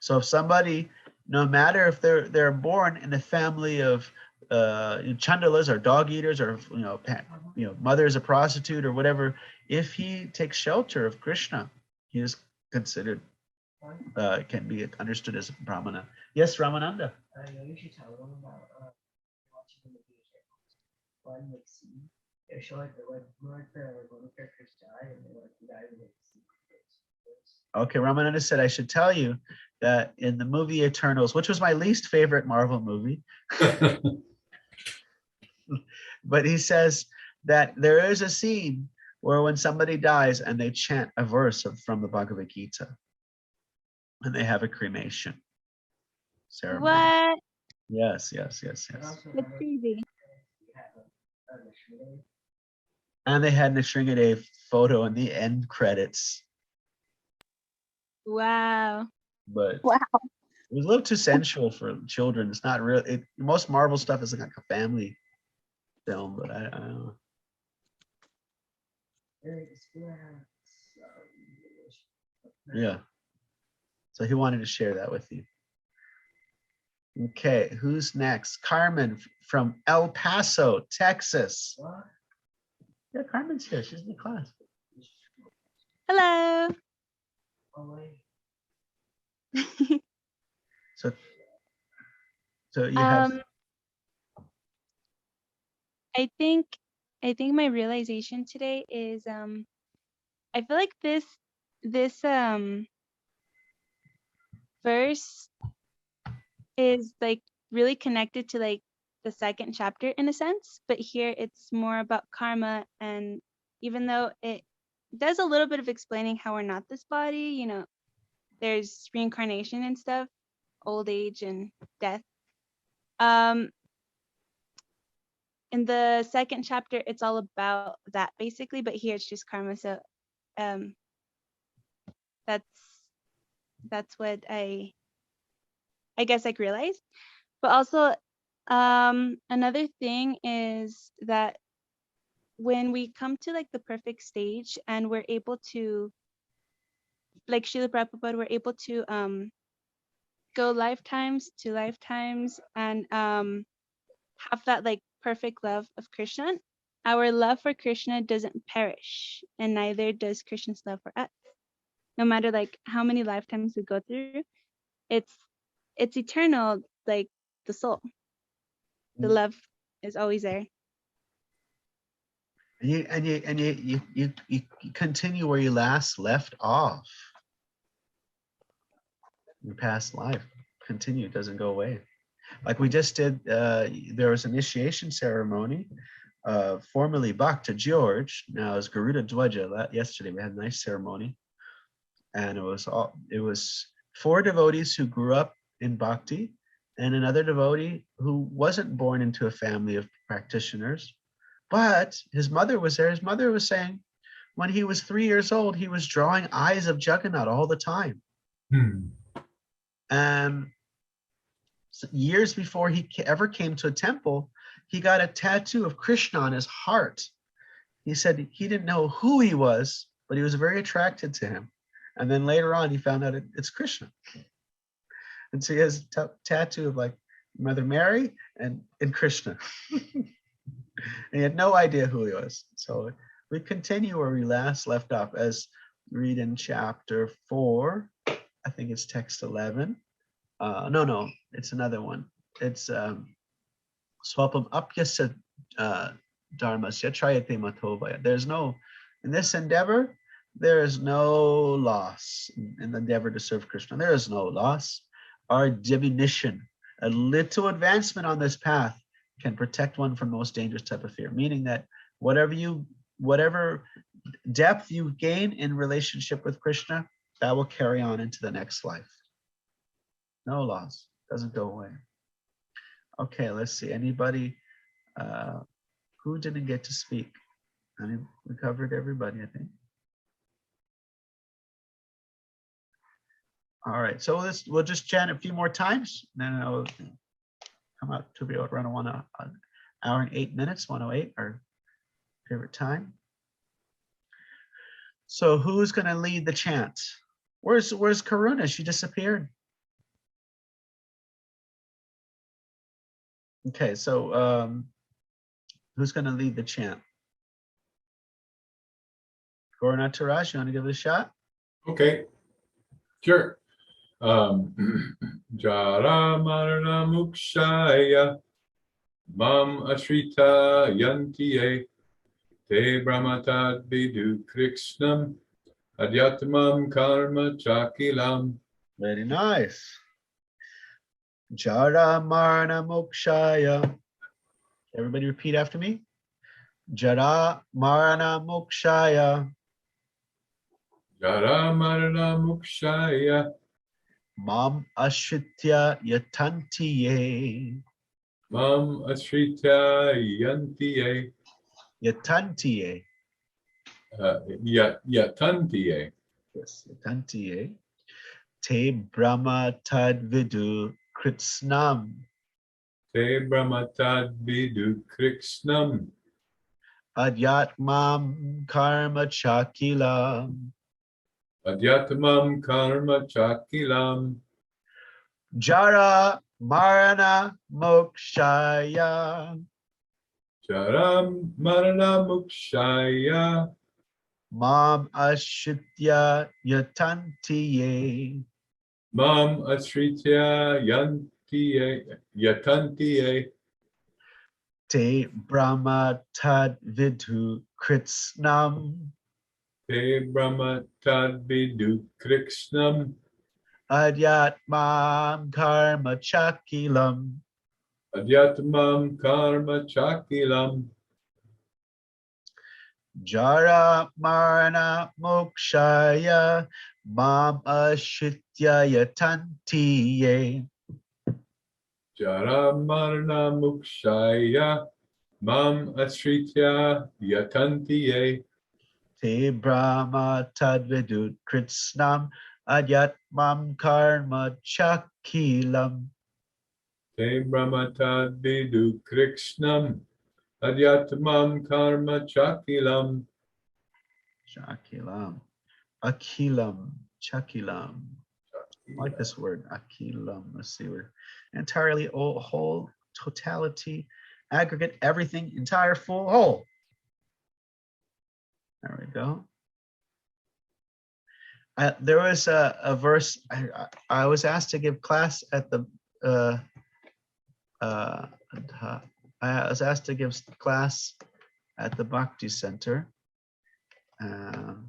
So if somebody, no matter if they're born in a family of chandalas or dog eaters, or mother is a prostitute or whatever, if he takes shelter of Krishna, he is considered, can be understood as Brahmana. Yes, Ramananda. You should tell them about watching the movie. One like scene, they show like one of the characters die, and they die in the scene. Okay, Ramananda said I should tell you that in the movie Eternals, which was my least favorite Marvel movie, but he says that there is a scene where when somebody dies and they chant a verse from the Bhagavad Gītā, and they have a cremation ceremony. What? Yes. That's crazy. And they had Nrsimhadev photo in the end credits. Wow. But wow, it was a little too sensual for children. It's not real. Most Marvel stuff is like a family film, but I don't know. Yeah. So he wanted to share that with you. Okay, who's next? Carmen from El Paso, Texas. What? Yeah, Carmen's here. She's in the class. Hello. So you have. I think my realization today is I feel like this verse is like really connected to like the 2nd chapter in a sense, but here it's more about karma, and even though it does a little bit of explaining how we're not this body, there's reincarnation and stuff, old age and death. In the 2nd chapter, it's all about that basically, but here it's just karma. So that's what I guess I realized. But also another thing is that when we come to like the perfect stage and we're able to like Srila Prabhupada, were able to go lifetimes to lifetimes and have that like perfect love of Krishna, our love for Krishna doesn't perish, and neither does Krishna's love for us. No matter like how many lifetimes we go through, it's eternal, like the soul. The love is always there. And you continue where you last left off. Your past life continue, doesn't go away. Like we just did, there was an initiation ceremony, formerly Bhakta George, now it's Garuda Dwaja. Yesterday we had a nice ceremony, and it was 4 devotees who grew up in bhakti, and another devotee who wasn't born into a family of practitioners, but his mother was there. His mother was saying when he was 3 years old, he was drawing eyes of Jagannath all the time. And years before he ever came to a temple, he got a tattoo of Krishna on his heart. He said he didn't know who he was, but he was very attracted to him. And then later on, he found out it's Krishna. And so he has a tattoo of like Mother Mary and Krishna. And he had no idea who he was. So we continue where we last left off, as read in chapter 4. I think it's text 11. No, it's another one. It's swapam apyasa dharmasya trayate matovaya. There's no, in this endeavor, there is no loss. In the endeavor to serve Krishna, there is no loss. Our diminution, a little advancement on this path can protect one from the most dangerous type of fear, meaning that whatever depth you gain in relationship with Krishna, that will carry on into the next life. No loss, doesn't go away. Okay, let's see. Anybody who didn't get to speak? I mean, we covered everybody, I think. All right, so we'll just chant a few more times, then I'll come out to be able to run an hour and 8 minutes, 1:08, our favorite time. So who's going to lead the chant? Where's Karuna? She disappeared. Okay, so who's going to lead the chant? Gauranath Taraj, you want to give it a shot? Okay, sure. Jara marana mukshaya mam ashrita yantiye te brahmatad vidu krishnam adhyatmam karma chakilam. Very nice. Jara marana mokshaya. Everybody repeat after me. Jara marana mokshaya. Jara marana mukshaya Mam ashritya yatantiye. mam ashrita yantiye. Yatantiye. Yatantiye. Yes, yatantiye. Te brahma tad vidu kritsnam. Te brahmatad vidu krishnam Adyatmam karma chakilam. adhyatmam karma chakilam. Jara marana mokshaya. Jaram marana mukshaya Mam ashritya yatantiye. mam asritya yatantiye Te brahma tad vidhu kritsnam. te brahmatad vidu krishnam Adyatmam karma chakilam. adhyatmam karma chakilam. Jara marana mokshaya. Mam ashritya yatantiye. Jaram marana mukshaya mam asritya yatantiye Te brahma tad vidut kritsnam. Adyatmam karma chakilam. te brahmatad vidu krishnam adhyatmam karma chakilam. Chakilam. Akilam. Chakilam. I like this word, akilam. Let's see, we're entirely whole, totality, aggregate, everything, entire, full, whole. There we go. There was a verse, I was asked to give class at the, I was asked to give class at the Bhakti Center. Adabra?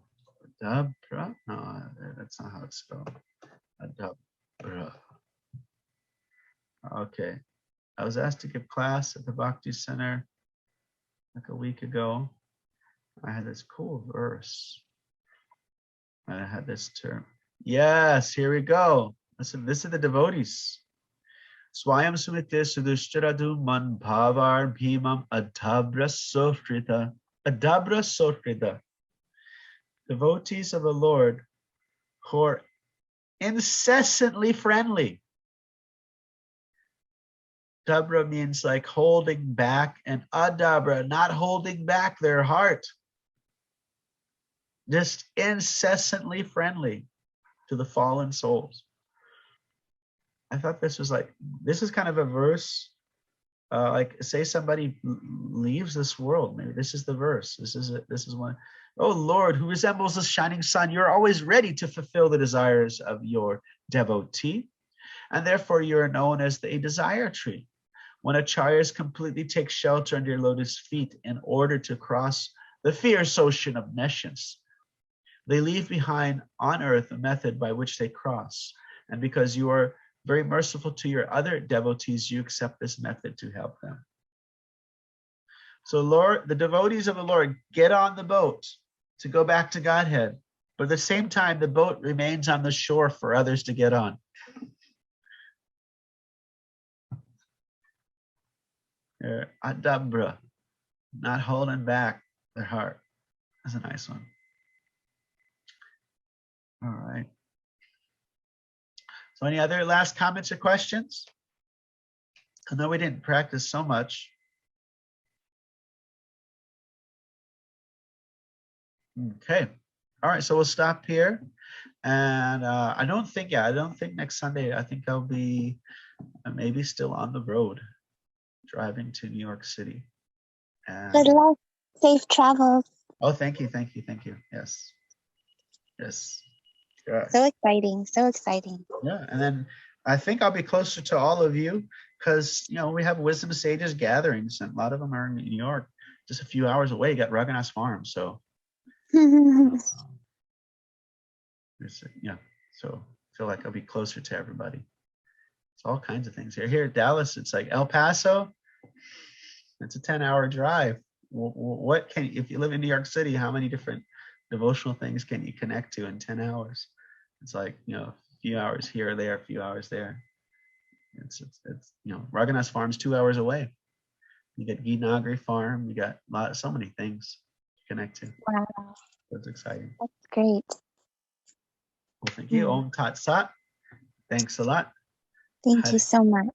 No, that's not how it's spelled. Adabra. Okay. I was asked to give class at the Bhakti Center like a week ago. I had this cool verse. I had this term. Yes, here we go. Listen, this is the devotees. Swayam sumite sudushradu man bhavar bhimam adabra sofrita. Adabra sofrita. Devotees of the Lord who are incessantly friendly. Dabra means like holding back, and adabra, not holding back their heart. Just incessantly friendly to the fallen souls. I thought this was like, this is kind of a verse, like say somebody leaves this world, maybe this is the verse. This is one. Oh Lord, who resembles the shining sun, you're always ready to fulfill the desires of your devotee, and therefore you're known as the desire tree. When acharyas completely take shelter under your lotus feet in order to cross the fierce ocean of nescience, they leave behind on earth a method by which they cross. And because you are very merciful to your other devotees, you accept this method to help them. So Lord, the devotees of the Lord get on the boat to go back to Godhead, but at the same time, the boat remains on the shore for others to get on. Adabra, not holding back their heart. That's a nice one. All right. So any other last comments or questions? I know we didn't practice so much. Okay. All right. So we'll stop here. And I don't think next Sunday, I think I'll be maybe still on the road driving to New York City. And, Good luck. Safe travels. oh, thank you. Thank you. Thank you. Yes. Yes. Yeah. So exciting. So exciting. Yeah. And then I think I'll be closer to all of you because, you know, we have Wisdom Sages gatherings and a lot of them are in New York, just a few hours away. You got Raghunath Farm. So, yeah. So I feel like I'll be closer to everybody. It's all kinds of things here. Here at Dallas, it's like El Paso. It's a 10-hour drive. What can, if you live in New York City, how many different devotional things can you connect to in 10 hours? It's like, you know, a few hours here or there, a few hours there. It's you know, Raghunath Farm's 2 hours away. You get Geenagri Farm. You got so many things to connect to. Wow. That's exciting. That's great. Well, thank you. Om Tat Sat. Thanks a lot. Thank you so much.